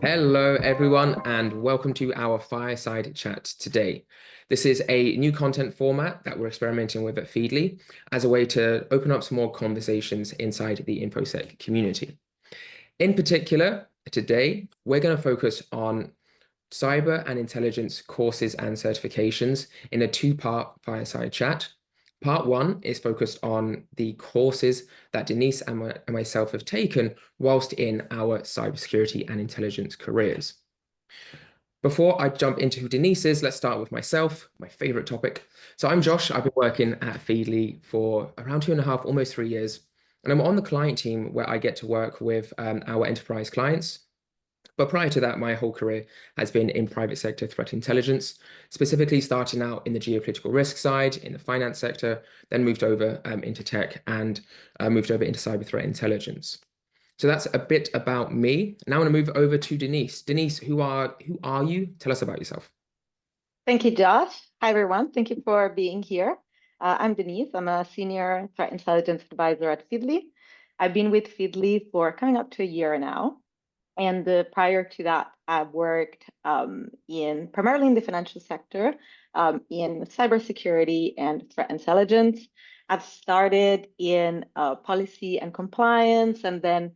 Hello, everyone, and welcome to our fireside chat today. This is a new content format that we're experimenting with at Feedly as a way to open up some more conversations inside the InfoSec community. In particular, today, we're going to focus on cyber and intelligence courses and certifications in a two-part fireside chat. Part one is focused on the courses that Denise and myself have taken whilst in our cybersecurity and intelligence careers. Before I jump into who Denise is, let's start with myself, my favorite topic. So I'm Josh. I've been working at Feedly for around 2.5, almost 3 years. And I'm on the client team where I get to work with our enterprise clients. But prior to that, my whole career has been in private sector threat intelligence, specifically starting out in the geopolitical risk side, in the finance sector, then moved over into tech and moved over into cyber threat intelligence. So that's a bit about me. Now I want to move over to Denise. Denise, who are you? Tell us about yourself. Thank you, Josh. Hi, everyone. Thank you for being here. I'm Denise. I'm a senior threat intelligence advisor at Feedly. I've been with Feedly for coming up to a year now. And prior to that, I worked primarily in the financial sector, in cybersecurity and threat intelligence. I've started in policy and compliance, and then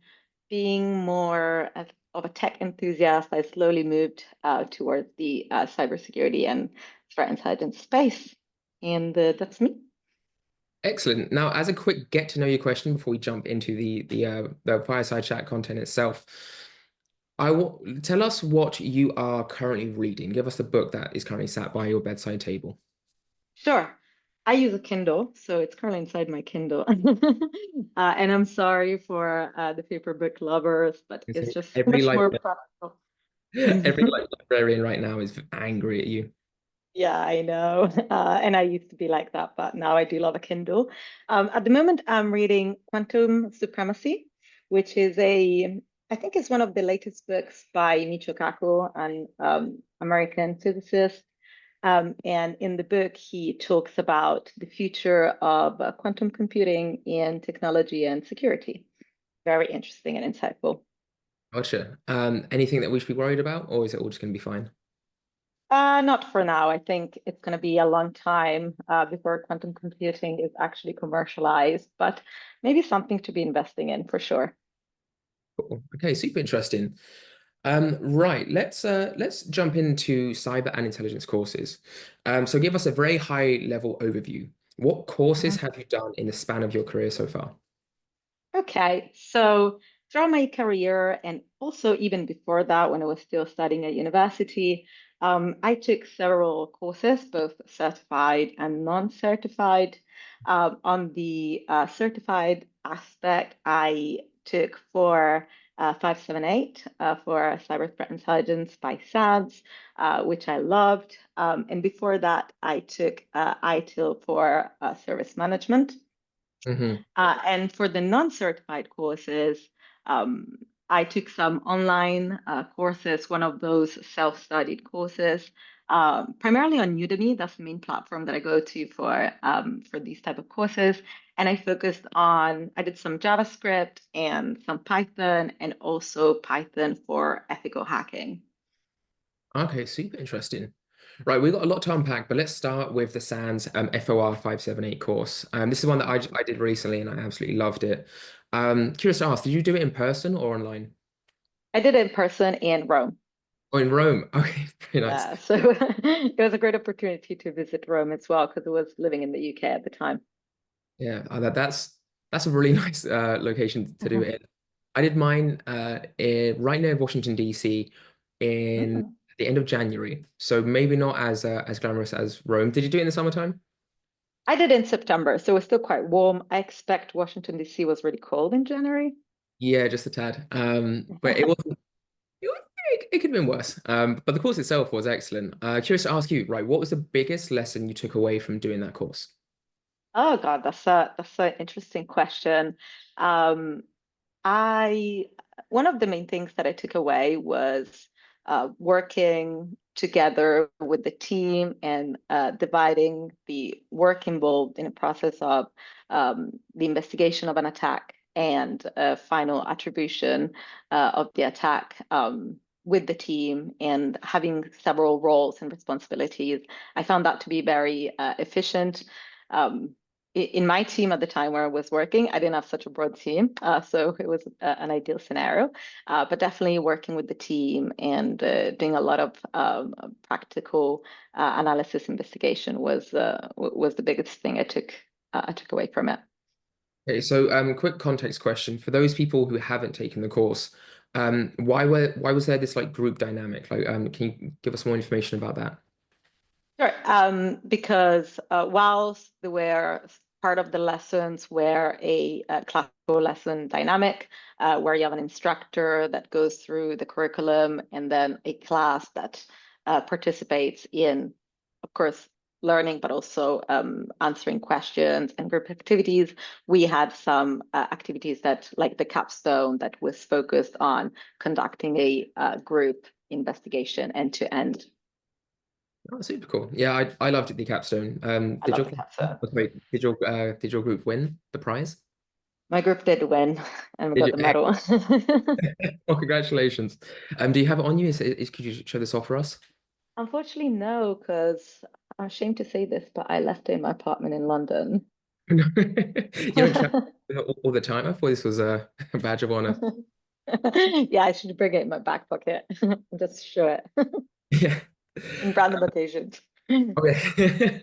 being more of a tech enthusiast, I slowly moved towards the cybersecurity and threat intelligence space. And that's me. Excellent. Now, as a quick get to know you question before we jump into the fireside chat content itself, I will tell us what you are currently reading. Give us the book that is currently sat by your bedside table. Sure. I use a Kindle, so it's currently inside my Kindle. And I'm sorry for the paper book lovers, but it's just Every much like more practical. every like librarian right now is angry at you. Yeah, I know. And I used to be like that, but now I do love a Kindle. At the moment, I'm reading Quantum Supremacy, which is I think it's one of the latest books by Michio Kaku, an American physicist. And in the book, he talks about the future of quantum computing in technology and security. Very interesting and insightful. Gotcha. Anything that we should be worried about, or is it all just going to be fine? Not for now. I think it's going to be a long time before quantum computing is actually commercialized, but maybe something to be investing in for sure. Cool. Okay, super interesting. Right, let's jump into cyber and intelligence courses. So give us a very high level overview. What courses Mhm. have you done in the span of your career so far? Okay, so throughout my career and also even before that, when I was still studying at university, I took several courses, both certified and non-certified. On the certified aspect, I took for 578 for cyber threat intelligence by SANS, which I loved. And before that, I took ITIL for service management. Hmm. And for the non-certified courses, I took some online courses, one of those self-studied courses, primarily on Udemy. That's the main platform that I go to for these type of courses. And I did some JavaScript and some Python, and also Python for ethical hacking. Okay, super interesting. Right, we've got a lot to unpack, but let's start with the SANS FOR 578 course. This is one that I did recently and I absolutely loved it. Curious to ask, did you do it in person or online? I did it in person in Rome. Oh, in Rome. Okay, very nice. So it was a great opportunity to visit Rome as well because I was living in the UK at the time. Yeah, that's a really nice location to do Mhm. it in. I did mine right near Washington, DC in Mhm. the end of January. So maybe not as glamorous as Rome. Did you do it in the summertime? I did in September, so it was still quite warm. I expect Washington, D.C. was really cold in January. Yeah, just a tad. But it wasn't. It could have been worse. But the course itself was excellent. Curious to ask you, right, what was the biggest lesson you took away from doing that course? Oh God, that's an interesting question. Um, I One of the main things that I took away was working together with the team and dividing the work involved in a process of the investigation of an attack and final attribution of the attack. with the team and having several roles and responsibilities. I found that to be very efficient. In my team at the time where I was working, I didn't have such a broad team, so it was an ideal scenario. But definitely working with the team and doing a lot of practical analysis investigation was the biggest thing I took away from it. Okay, so quick context question for those people who haven't taken the course. Why was there this like group dynamic? Like, can you give us more information about that? Sure. Because whilst there were part of the lessons were a classical lesson dynamic, where you have an instructor that goes through the curriculum and then a class that participates in, of course, learning, but also answering questions and group activities. We had some activities that, like the capstone, that was focused on conducting a group investigation end to end. Oh, super cool. Yeah, I loved the capstone. I love the capstone. Wait, did your group win the prize? My group did win and we Did got you? the medal. Oh, congratulations. Do you have it on you? Could you show this off for us? Unfortunately, no, because I'm ashamed to say this, but I left it in my apartment in London. You don't travel all the time. I thought this was a badge of honor. Yeah, I should bring it in my back pocket and just show it Yeah. in random occasions. Okay.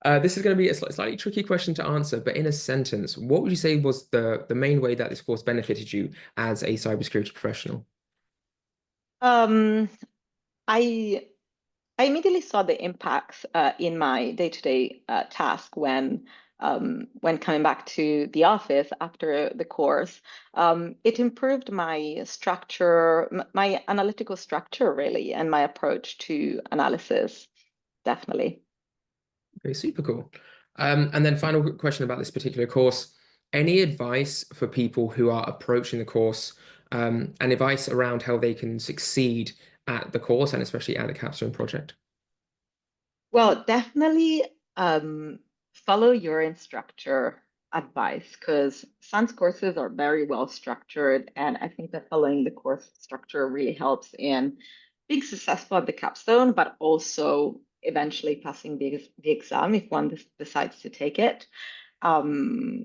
This is going to be a slightly tricky question to answer, but in a sentence, what would you say was the main way that this course benefited you as a cybersecurity professional? Um, I I immediately saw the impacts in my day-to-day task when coming back to the office after the course. It improved my structure, my analytical structure, really, and my approach to analysis, definitely. Okay, super cool. And then final question about this particular course. Any advice for people who are approaching the course, and advice around how they can succeed at the course and especially at the capstone project? Well, definitely follow your instructor advice because SANS courses are very well structured. And I think that following the course structure really helps in being successful at the capstone, but also eventually passing the exam if one decides to take it. Um,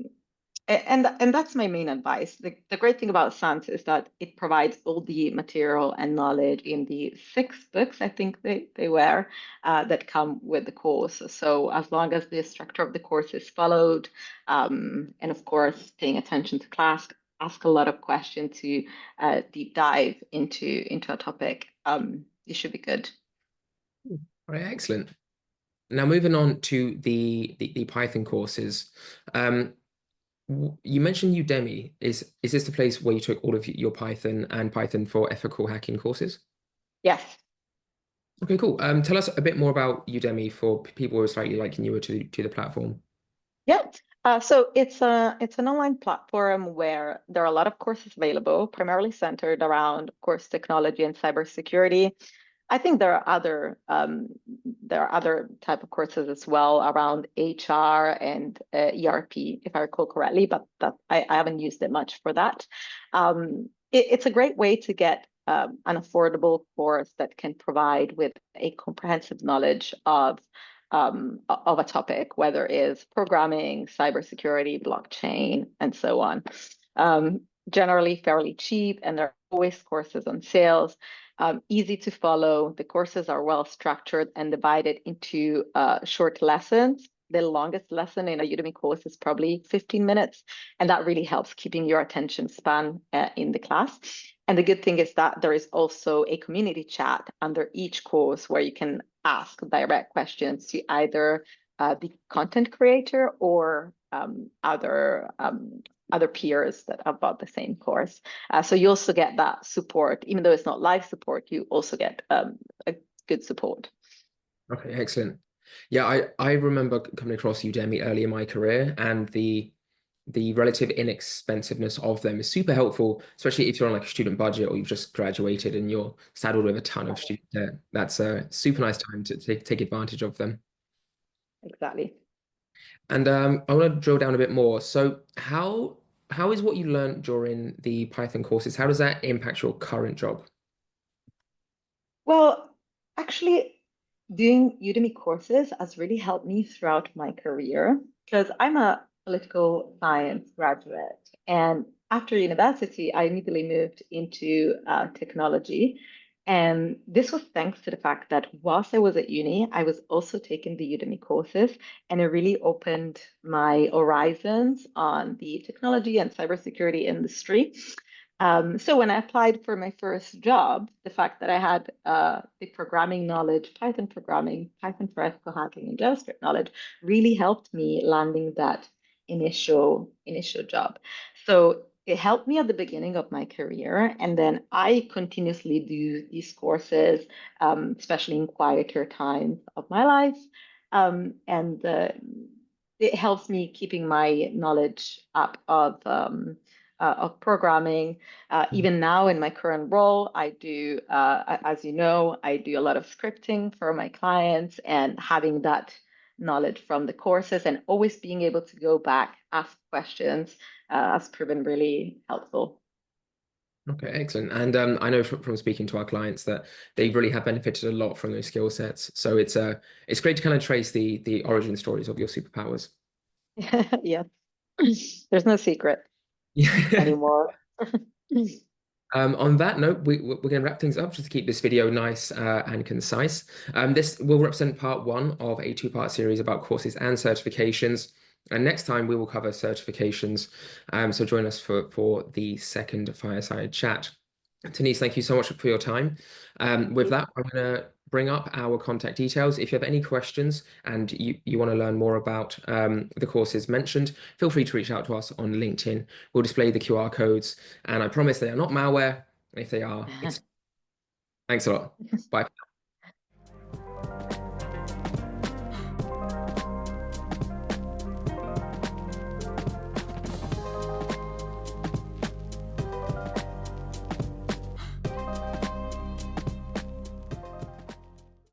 and that's my main advice. The great thing about SANS is that it provides all the material and knowledge in the 6 books, I think they were, that come with the course. So as long as the structure of the course is followed, and of course paying attention to class, ask a lot of questions to deep dive into a topic, you should be good. All right, excellent. Now moving on to the Python courses. Um, you mentioned Udemy. Is this the place where you took all of your Python and Python for ethical hacking courses? Yes. Okay, cool. Tell us a bit more about Udemy for people who are slightly like newer to the platform. Yeah. So it's an online platform where there are a lot of courses available, primarily centered around, of course, technology and cybersecurity. I think there are other type of courses as well around HR and ERP, if I recall correctly, but I haven't used it much for that. It's a great way to get an affordable course that can provide with a comprehensive knowledge of a topic, whether it is programming, cybersecurity, blockchain, and so on. Generally fairly cheap, and there are always courses on sales. Easy to follow. The courses are well structured and divided into short lessons. The longest lesson in a Udemy course is probably 15 minutes, and that really helps keeping your attention span in the class. And the good thing is that there is also a community chat under each course where you can ask direct questions to either the content creator or other peers that have bought the same course. So you also get that support, even though it's not live support, you also get a good support. Okay, excellent. Yeah, I remember coming across Udemy early in my career, and the relative inexpensiveness of them is super helpful, especially if you're on like a student budget or you've just graduated and you're saddled with a ton of student debt. That's a super nice time to take advantage of them. Exactly. And I want to drill down a bit more. So how is what you learned during the Python courses, how does that impact your current job? Well, actually, doing Udemy courses has really helped me throughout my career because I'm a political science graduate. And after university, I immediately moved into technology. And this was thanks to the fact that whilst I was at uni, I was also taking the Udemy courses, and it really opened my horizons on the technology and cybersecurity industry. So when I applied for my first job, the fact that I had the programming knowledge, Python programming, Python for ethical hacking, and JavaScript knowledge really helped me landing that initial job. So it helped me at the beginning of my career, and then I continuously do these courses, especially in quieter times of my life, and it helps me keeping my knowledge up of programming. Even now in my current role, I do, as you know, I do a lot of scripting for my clients, and having that knowledge from the courses and always being able to go back, ask questions, has proven really helpful. Okay, excellent. And I know from speaking to our clients that they really have benefited a lot from those skill sets. So it's great to kind of trace the origin stories of your superpowers. Yeah, there's no secret Yeah. anymore. On that note, we're going to wrap things up just to keep this video nice and concise. This will represent part one of a two-part series about courses and certifications. And next time we will cover certifications. So join us for the second fireside chat. Denise, thank you so much for your time. With that, I'm going to bring up our contact details. If you have any questions and you want to learn more about the courses mentioned, feel free to reach out to us on LinkedIn. We'll display the QR codes, and I promise they are not malware. If they are, it's thanks a lot. Bye.